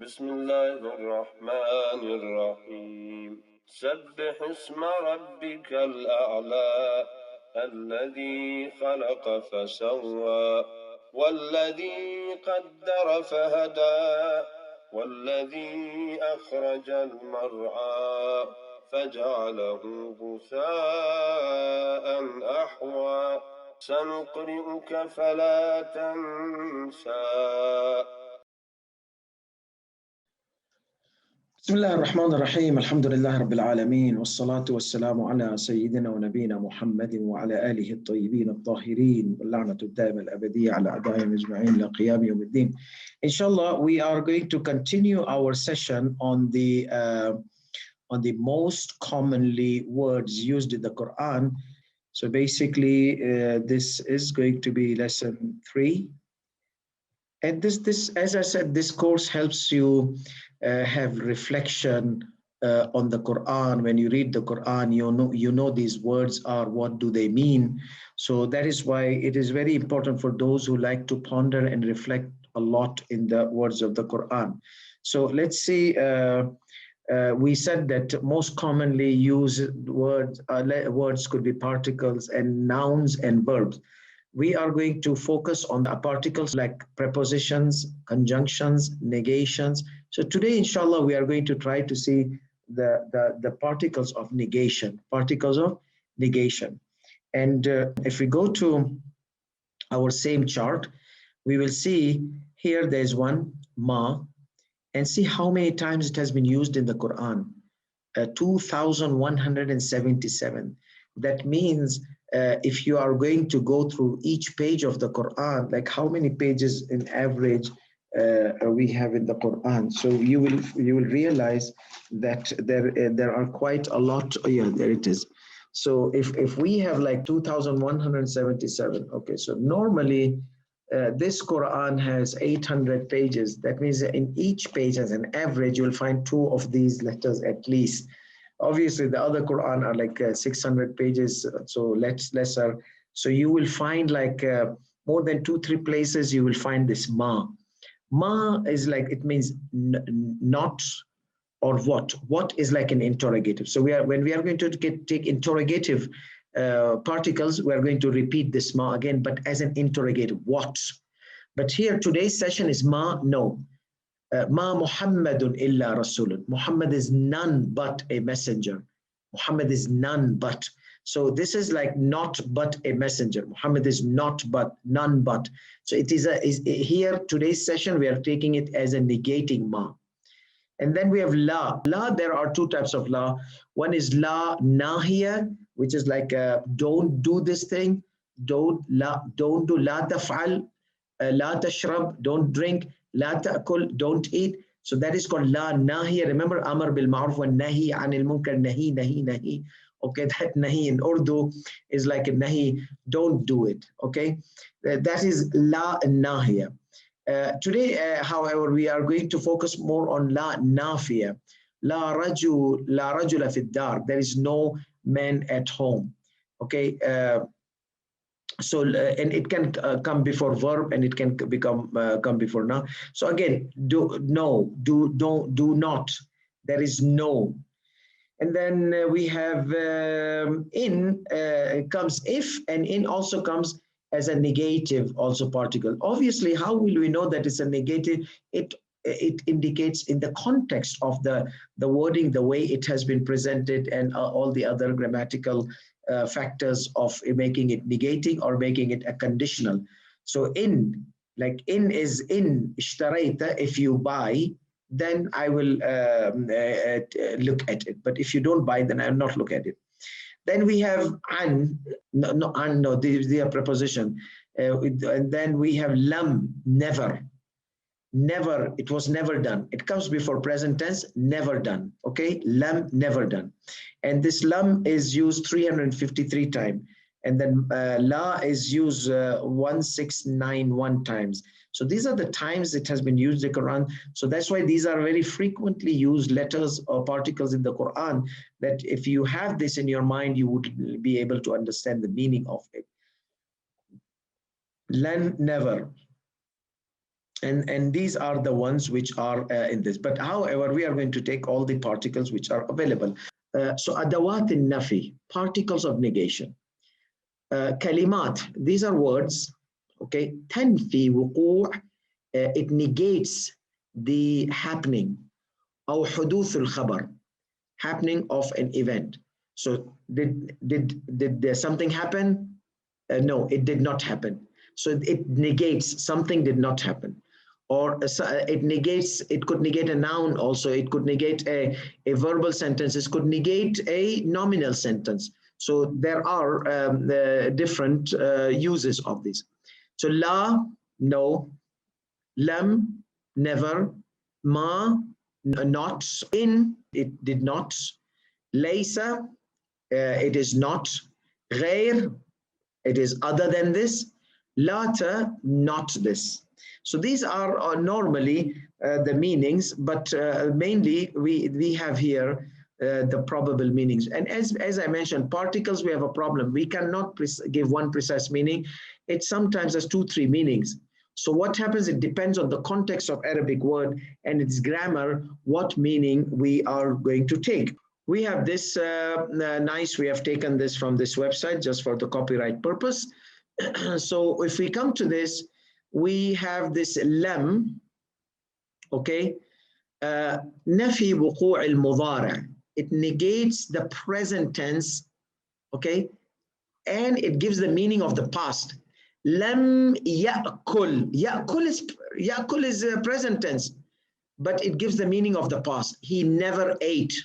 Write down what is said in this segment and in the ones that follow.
بسم الله الرحمن الرحيم سبح اسم ربك الأعلى الذي خلق فسوى والذي قدر فهدى والذي أخرج المرعى فجعله غثاء أحوى سنقرئك فلا تنسى. بسم الله الرحمن الرحيم الحمد لله رب العالمين والصلاة والسلام على سيدنا ونبينا محمد وعلى آله الطيبين الطاهرين واللعنة الدائمة الأبدية على أعدائهم أجمعين إلى قيام يوم الدين. Inshallah, we are going to continue our session on the most commonly words used in the Quran. So basically, this is going to be lesson 3. And this, as I said, this course helps you have reflection on the Quran. When you read the Quran, you know these words are, what do they mean? So that is why it is very important for those who like to ponder and reflect a lot in the words of the Quran. So let's see. We said that most commonly used words could be particles and nouns and verbs. We are going to focus on the particles like prepositions, conjunctions, negations. So today, inshallah, we are going to try to see the particles of negation, And if we go to our same chart, we will see here there's one, ma, and see how many times it has been used in the Quran. 2,177. That means if you are going to go through each page of the Quran, like how many pages in average we have in the Quran, so you will realize that there are quite a lot. Oh yeah, there it is. So if we have like 2,177, okay, so normally this Quran has 800 pages. That means in each page, as an average, you'll find 2 of these letters at least. Obviously, the other Quran are like 600 pages, so lesser. So you will find like more than 2-3 places you will find this ma. Ma is like, it means not or what. What is like an interrogative. So when we are going to take interrogative particles, we are going to repeat this ma again, but as an interrogative, what? But here today's session is ma, no. Ma Muhammadun illa Rasulun. Muhammad is none but a messenger. Muhammad is none but. So this is like not but a messenger. Muhammad is not but, none but. So it is here today's session we are taking it as a negating ma. And then we have la. La, there are 2 types of la. One is la nahiya, which is like don't do this thing. Don't do la taf'al, la tashrab, don't drink. La ta'kul, don't eat. So that is called la nahiya. Remember, amar bil ma'ruf wa nahi anil munkar, nahi. Okay, that nahi in Urdu is like a nahi, don't do it. Okay, that is la nahiya. Today, however, we are going to focus more on la nafiya. La rajula fid dar. There is no man at home. Okay. So and it can come before verb, and it can come before noun. So again, do not. There is no. And then we have in comes if, and in also comes as a negative also particle. Obviously, how will we know that it's a negative? It indicates in the context of the wording, the way it has been presented, and all the other grammatical factors of making it negating or making it a conditional. So in, like in is in ishtarayta, if you buy, then I will look at it. But if you don't buy, then I will not look at it. Then we have an, no, they are preposition. And then we have lam, never. Never, it was never done. It comes before present tense, never done. Okay, lam, never done. And this lam is used 353 times. And then la is used 1691 times. So these are the times it has been used in the Quran. So that's why these are very frequently used letters or particles in the Quran, that if you have this in your mind, you would be able to understand the meaning of it. Lan, never. And these are the ones which are in this. But however, we are going to take all the particles which are available. So adawat nafi, particles of negation. Kalimat, these are words, okay? Tanfi wuqu', it negates the happening. أو حدوث الخبر, happening of an event. So did there something happen? No, it did not happen. So it negates something did not happen. Or it negates, it could negate a noun also, it could negate a verbal sentence, it could negate a nominal sentence. So there are different uses of this. So la, no, lam, never, ma, not, in, it did not, laysa, it is not, غير, it is other than this, lata, not this. So these are normally the meanings, but mainly we have here the probable meanings. And as I mentioned, particles, we have a problem. We cannot give one precise meaning. It sometimes has two, three meanings. So what happens, it depends on the context of Arabic word and its grammar, what meaning we are going to take. We have this nice, we have taken this from this website just for the copyright purpose. So if we come to this, we have this lam, okay, nafi wuqu' al-mudari'. It negates the present tense, okay, and it gives the meaning of the past. Lam ya'kul. Ya'kul is a present tense, but it gives the meaning of the past. He never ate.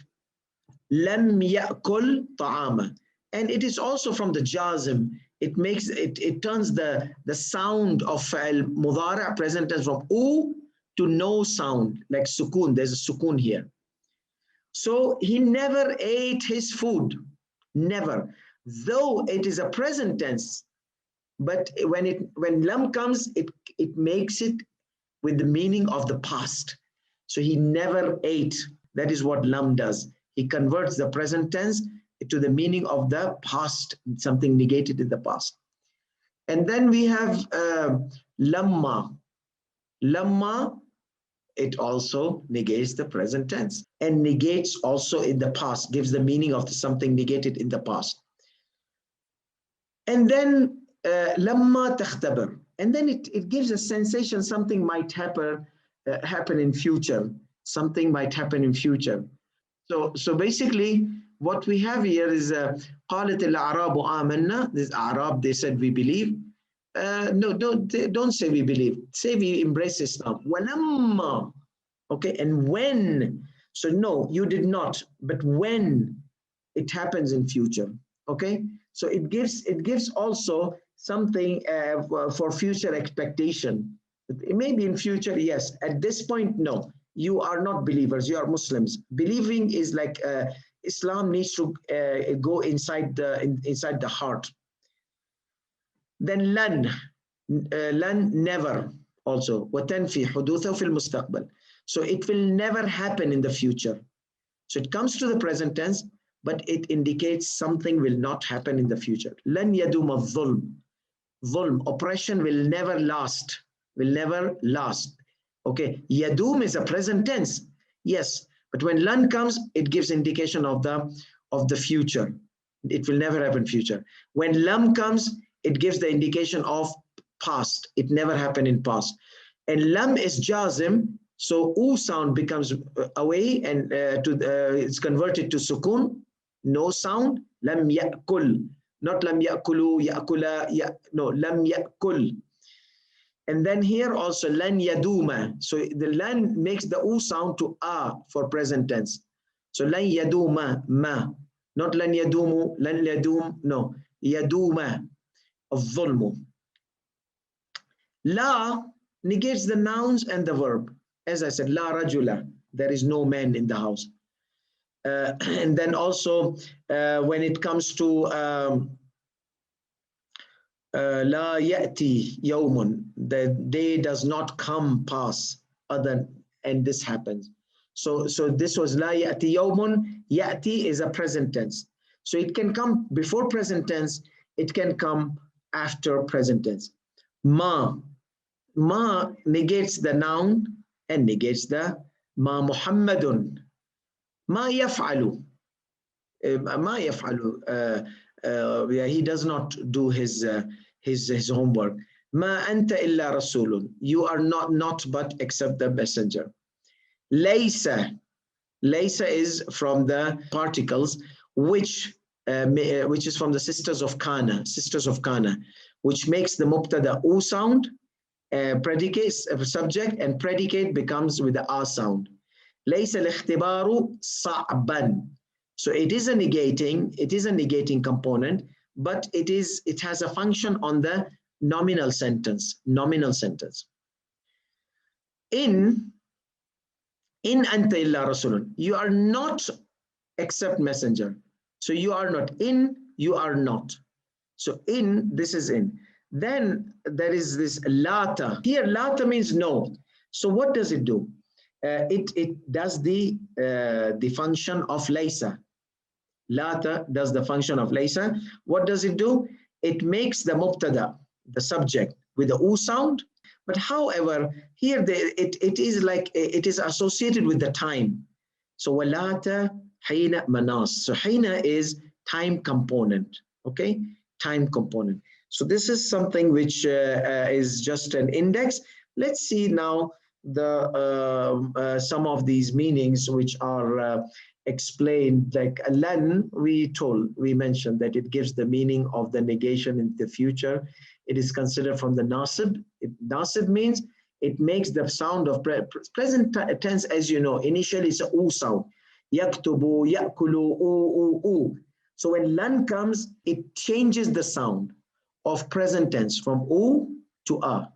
Lam ya'kul ta'ama. And it is also from the jazm. It makes it turns the sound of al mudari' present tense from u to no sound, like sukun. There's a sukun here. So he never ate his food. Never. Though it is a present tense, but when lam comes, it makes it with the meaning of the past. So he never ate. That is what lam does. He converts the present tense to the meaning of the past, something negated in the past. And then we have lamma. Lamma, it also negates the present tense and negates also in the past, gives the meaning of something negated in the past. And then lamma takhtabar. And then it gives a sensation something might happen in future. Something might happen in future. So basically, what we have here is قالت الأعراب آمنا. This Arab, they said we believe. No, don't say we believe. Say we embrace Islam. ولما. Okay, and when. So no, you did not. But when it happens in future. Okay, so it gives also something for future expectation. It may be in future, yes. At this point, no. You are not believers, you are Muslims. Believing is like Islam needs to go inside the heart. Then lan never also. وتنفي حدوثه في المستقبل. So it will never happen in the future. So it comes to the present tense, but it indicates something will not happen in the future. لن يدوم الظلم. Zulm, oppression will never last. Will never last. Okay, yadum is a present tense. Yes, but when lan comes, it gives indication of the future. It will never happen future. When lam comes, it gives the indication of past. It never happened in past. And lam is jazim, so u sound becomes away and it's converted to sukun, no sound. Lam ya'kul, not lam ya'kulu, ya'kula, no, lam ya'kul. And then here also lan yaduma. So the lan makes the u sound to a for present tense. So lan yaduma, ma. Not lan yadumu, lan yadum, no. Yaduma, الظلم. La negates the nouns and the verb. As I said, la rajula, there is no man in the house. And then also when it comes to La ya'ti yawmun, the day does not come pass other, and this happens. So this was la ya'ti yawmun. Ya'ti is a present tense. So it can come before present tense, it can come after present tense. Ma, Ma negates the noun and negates the ma Muhammadun. Ma yaf'alu. Ma yaf'alu. He does not do his homework. Ma anta illa rasulun. You are not but except the messenger. Laysa. Laysa is from the particles which is from the sisters of Kana, which makes the mubtada u sound, predicate, subject, and predicate becomes with the a sound. ليس الاختبار صعبا. So it is a negating component, but it has a function on the nominal sentence. In anta illa rasulun. You are not except messenger. So you are not. In, you are not. So in, this is in. Then there is this lata. Here, lata means no. So what does it do? It does the function of laysa. Lata does the function of laysa. What does it do? It makes the mubtada, the subject, with the u sound. But however, here it is like it is associated with the time. So walata hina manas. So hina is time component. Okay, time component. So this is something which is just an index. Let's see now the some of these meanings which are explained. Like lan, we mentioned that it gives the meaning of the negation in the future. It is considered from the nasib. Nasib means it makes the sound of present tense, as you know. Initially, it's a u sound. Yaktubu, yakulu, u. So when lan comes, it changes the sound of present tense from u to a.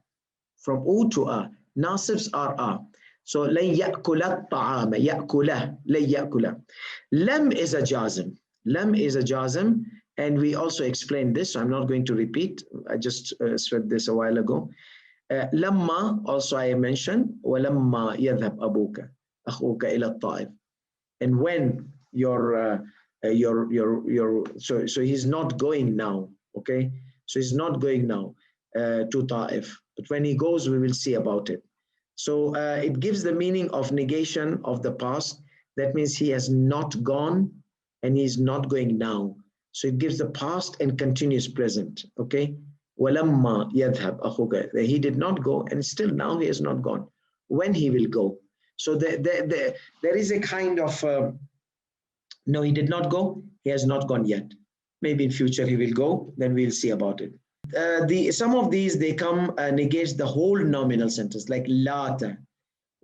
From u to a. Nasibs are a. So لن يأكل الطعام يأكله لن يأكله. Lam is a jazm. Lam is a jazm, and we also explained this, so I'm not going to repeat. I just said this a while ago. Lamma also I mentioned. ولما يذهب أبوك أخوك إلى الطائف. And when so he's not going now. Okay, so he's not going now to Ta'if. But when he goes, we will see about it. So it gives the meaning of negation of the past. That means he has not gone and he's not going now. So it gives the past and continuous present. Okay. وَلَمَّا يَذْهَبْ أَخُوكَ. He did not go and still now he has not gone. When he will go. So there is a kind of, no, he did not go. He has not gone yet. Maybe in future he will go. Then we'll see about it. Some of these, they come negates the whole nominal sentence, like lata,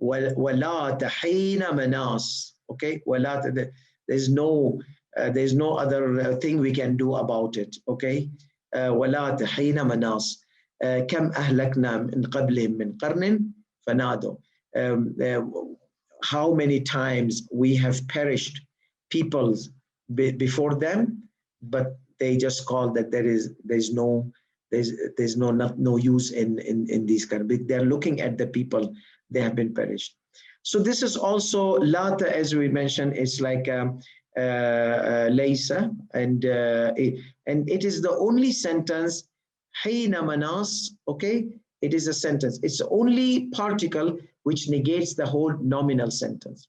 walata hina manas. Okay, walata. There's no other thing we can do about it. Okay, walata hina manas. كم أهلكنا من قبلهم من قرن فنادوا. How many times we have perished peoples before them, but they just call that there's no use in these kind of. They're looking at the people, they have been perished. So this is also lata, as we mentioned, it's like laysa, and it is the only sentence. Hina manas. Okay, it is a sentence. It's the only particle which negates the whole nominal sentence.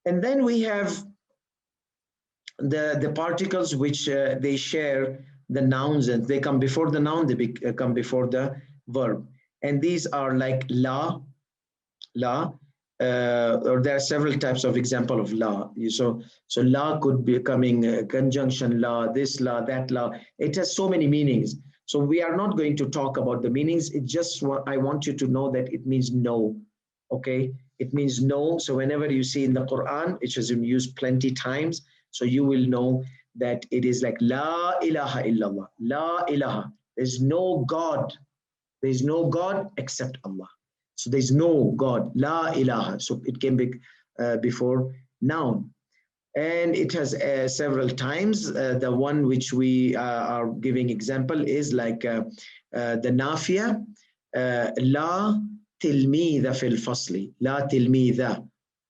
And then we have the particles which they share the nouns, and they come before the noun, they come before the verb. And these are like la, or there are several types of example of la. So la could be coming conjunction la, this la, that la. It has so many meanings. So we are not going to talk about the meanings. It just I want you to know that it means no. Okay, it means no. So whenever you see in the Quran, it has been used plenty times. So you will know that it is like La ilaha illallah. La ilaha. There's no God. There's no God except Allah. So there's no God. La ilaha. So it came before noun. And it has several times. The one which we are giving example is like the nafia. La tilmidha fil fasli. La tilmidha.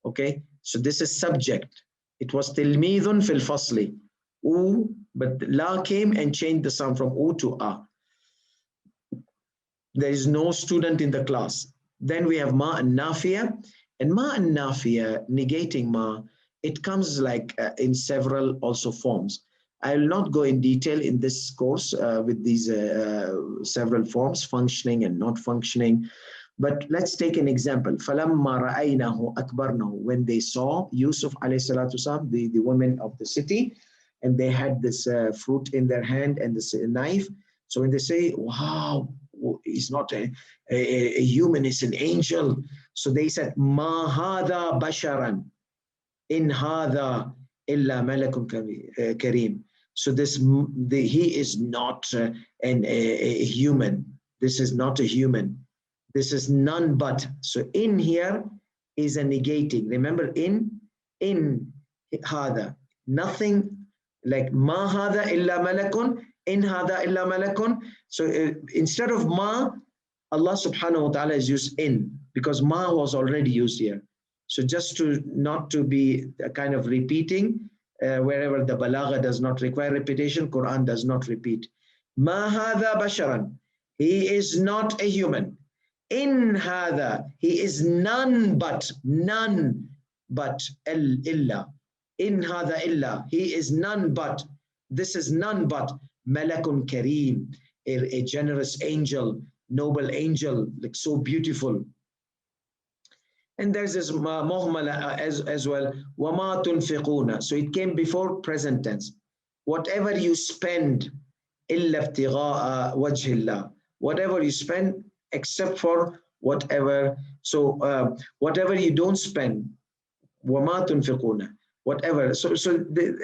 Okay. So this is subject. It was tilmidhun fil fasli. U, but la came and changed the sound from u to a. There is no student in the class. Then we have ma and nafiya. And ma and nafiya, negating ma, it comes like in several also forms. I will not go in detail in this course with these several forms, functioning and not functioning. But let's take an example. فَلَمَّا رَأَيْنَهُ أَكْبَرْنَهُ. When they saw Yusuf alayhi salatu wasalam, the women of the city, and they had this fruit in their hand and this knife. So when they say, wow, he's not a human, he's an angel. So they said, مَا هَذَا بَشَرًا إِنْ هَذَا إِلَّا مَلَكٌ كَرِيمٌ. So he is not a human. This is not a human. This is none but. So in here is a negating. Remember in hada. Nothing like ma hada illa malakun, in hada illa malakun. So instead of ma, Allah subhanahu wa ta'ala is used in, because ma was already used here. So just to not to be a kind of repeating, wherever the balagha does not require repetition, Quran does not repeat. Ma hada basharan. He is not a human. In hada, he is none but illa. In hada illa, he is none but. This is none but malakun kareem, a generous angel, noble angel, like so beautiful. And there's this muhmala as well. Wama tunfiquna. So it came before present tense. Whatever you spend, illa ibtigha'a wajhillah. Whatever you spend, except for whatever. So whatever you don't spend, wama tunfiquna. Whatever. So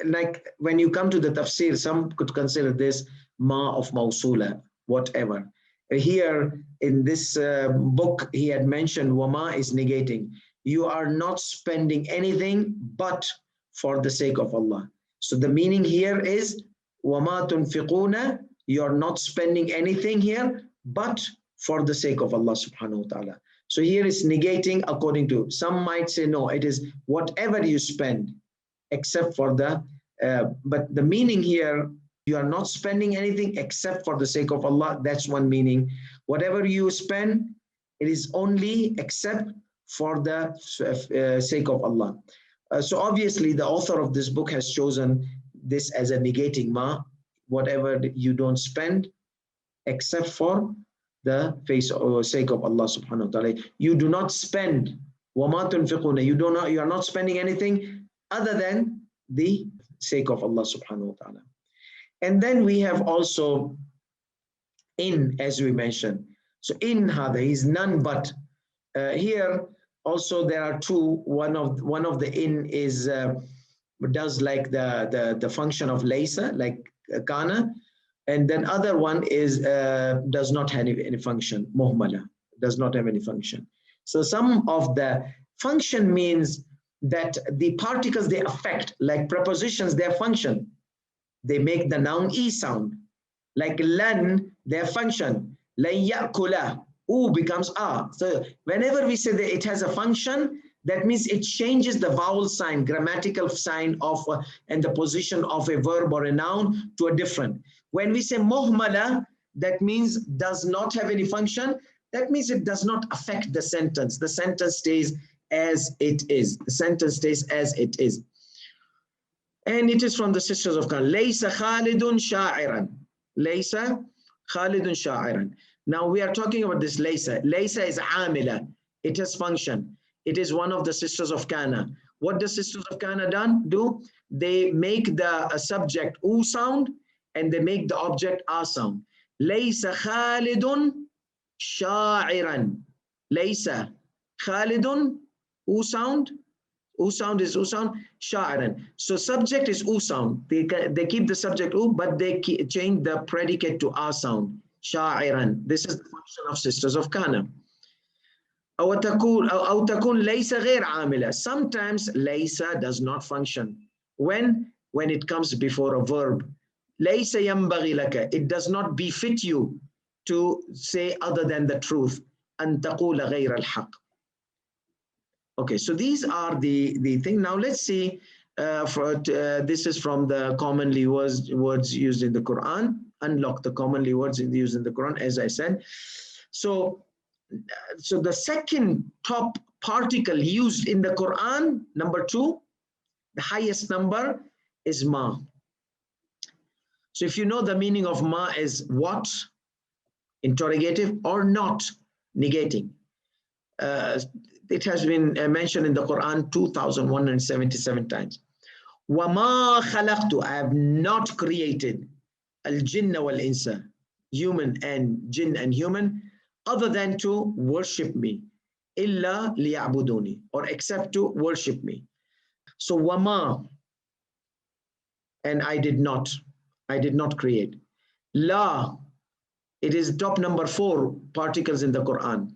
like when you come to the tafsir, some could consider this ma of mawsula, whatever. Here in this book, he had mentioned wama is negating. You are not spending anything but for the sake of Allah. So the meaning here is wama tunfiquna. You are not spending anything here but for the sake of Allah subhanahu wa ta'ala. So here is negating according to, some might say no, it is whatever you spend except for the, but the meaning here, you are not spending anything except for the sake of Allah. That's one meaning. Whatever you spend, it is only except for the sake of Allah. So obviously the author of this book has chosen this as a negating ma, whatever you don't spend except for the sake of Allah subhanahu wa ta'ala. You do not spend, وَمَا تُنْفِقُونَ. You are not spending anything other than the sake of Allah subhanahu wa ta'ala. And then we have also in, as we mentioned. So in hada, he's none but. Here also there are two. One of the in is does like the function of laysa, like kana, and then other one is does not have any function, muhmala, does not have any function. So some of the function means that the particles they affect, like prepositions, their function. They make the noun E sound. Like lan, their function. Lan ya'kula, U becomes A. So whenever we say that it has a function, that means it changes the vowel sign, grammatical sign of and the position of a verb or a noun to a different. When we say muhmala, that means does not have any function. That means it does not affect the sentence. The sentence stays as it is. The sentence stays as it is. And it is from the sisters of Khan. Laysa Khalidun sha'iran. Laysa Khalidun sha'iran. Now we are talking about this laysa. Laysa is amila. It has function. It is one of the sisters of Kana. What the sisters of Kana do? They make the subject u sound and they make the object a sound. Laysa Khalidun sha'iran. Laysa Khalidun u sound. U sound is u sound, sha'iran. So subject is u sound. They keep the subject u, but they change the predicate to a sound. Sha'iran. This is the function of sisters of Kana. أو تكون ليس غير عاملة. Sometimes ليس does not function. When it comes before a verb. ليس ينبغي لك. It does not befit you to say other than the truth. أن تقول غير الحق. Okay, so these are the thing. Now let's see, this is from the commonly words used in the Quran. Unlock the commonly words used in the Quran, as I said. So, so the second top particle used in the Quran, number 2, the highest number is ma. So if you know the meaning of ma is what, interrogative, or not, negating. It has been mentioned in the Quran 2,177 times. وَمَا خَلَقْتُ, I have not created al-jinna wal-insa, human and jinn and human, other than to worship me. Illa liya'buduni, or except to worship me. So wama, and I did not create. La, it is top number 4 particles in the Quran.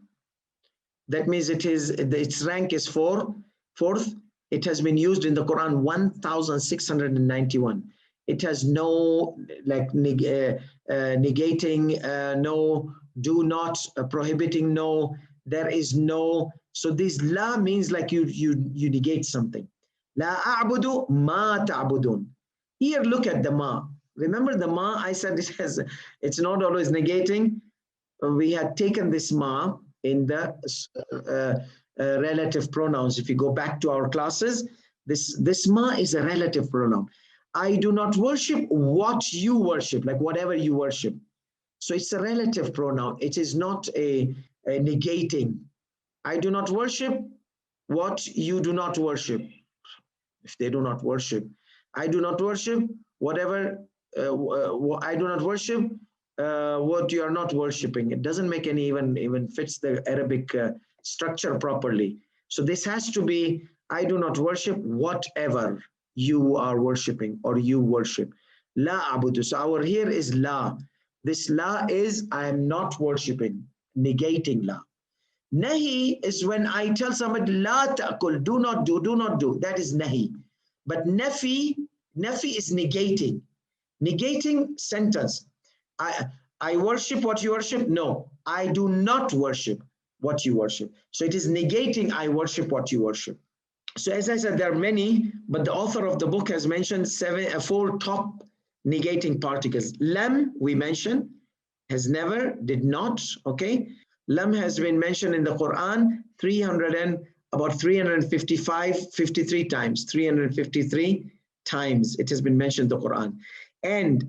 That means its rank is fourth. It has been used in the Quran 1,691. It has no like negating, no, do not, prohibiting, no, there is no. So this la means like you negate something. La a'budu ma ta'budun. Here look at the ma. Remember the ma, I said it's not always negating. We had taken this ma in the relative pronouns. If you go back to our classes, this ma is a relative pronoun. I do not worship what you worship, like whatever you worship. So it's a relative pronoun. It is not a negating. I do not worship what you do not worship. If they do not worship, I do not worship whatever, I do not worship what you are not worshiping. It doesn't make any even fits the Arabic structure properly. So this has to be, I do not worship whatever you are worshiping or you worship. La abudu. So our here is la. This la is I am not worshiping, negating la. Nahi is when I tell somebody la ta'kul, do not do, do not do. That is nahi. But nafi is negating. Negating sentence. I worship what you worship. No, I do not worship what you worship. So it is negating I worship what you worship. So as I said, there are many, but the author of the book has mentioned 4 top negating particles. Lam, we mentioned, has never, did not, okay? Lam has been mentioned in the Quran 53 times, 353 times it has been mentioned in the Quran. And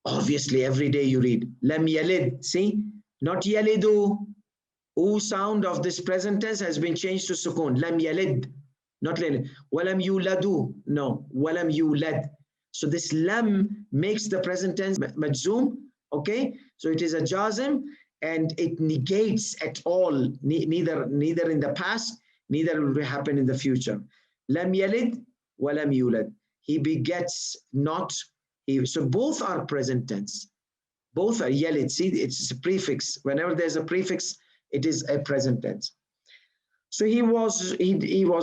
obviously every day you read, Lam yalid, see, not yalidu. U sound of this present tense has been changed to sukun, Lam yalid. Not yalid. Walam yuladu, no, walam yulad. So this lam makes the present tense majzoom, okay? So it is a jazim and it negates at all, neither in the past, neither will happen in the future. Lam yalid, walam yulad. He begets not, so both are present tense. Both are yalid, see, it's a prefix. Whenever there's a prefix, it is a present tense. So he was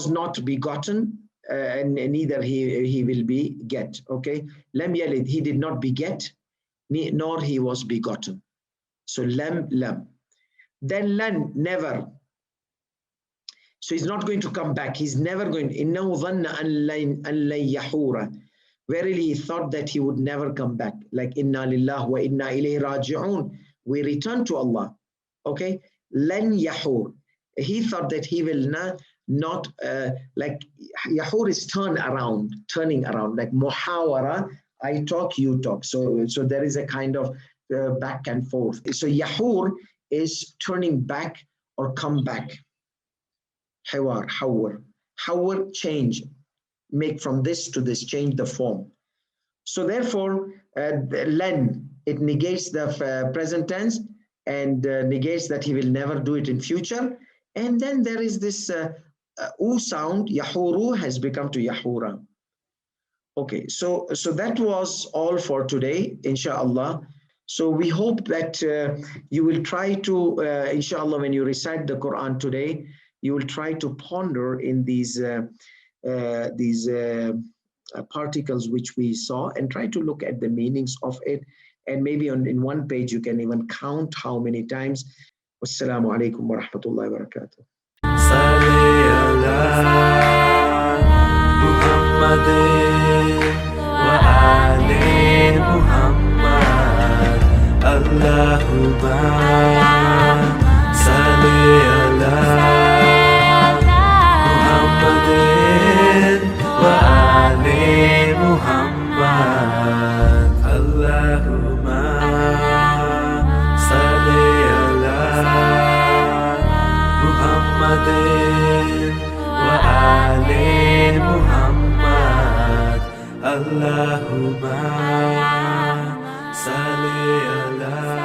not begotten, and neither he will beget. Okay, lam yalid, he did not beget, nor he was begotten. So lam. Then lan, never. So he's not going to come back. He's never going. Innahu dhanna an lan yahura. Verily, he thought that he would never come back. Like inna lillah wa inna ilayhi raji'un. We return to Allah. Okay, lan yahur. He thought that he will not like yahur is turning around, like muhawara, I talk, you talk. So there is a kind of back and forth. So yahur is turning back or come back. Hawar, change, make from this to this, change the form. So therefore, len, it negates the present tense and negates that he will never do it in future. And then there is this u sound, yahuru has become to yahura. Okay, so that was all for today, inshallah. So we hope that you will try to, inshallah, when you recite the Quran today, you will try to ponder in these particles which we saw and try to look at the meanings of it. And maybe in one page you can even count how many times. Wassalamu alaikum wa rahmatullahi wa barakatuh. Salli ala Muhammadin wa ali Muhammad. Allahumma Allahumma salli ala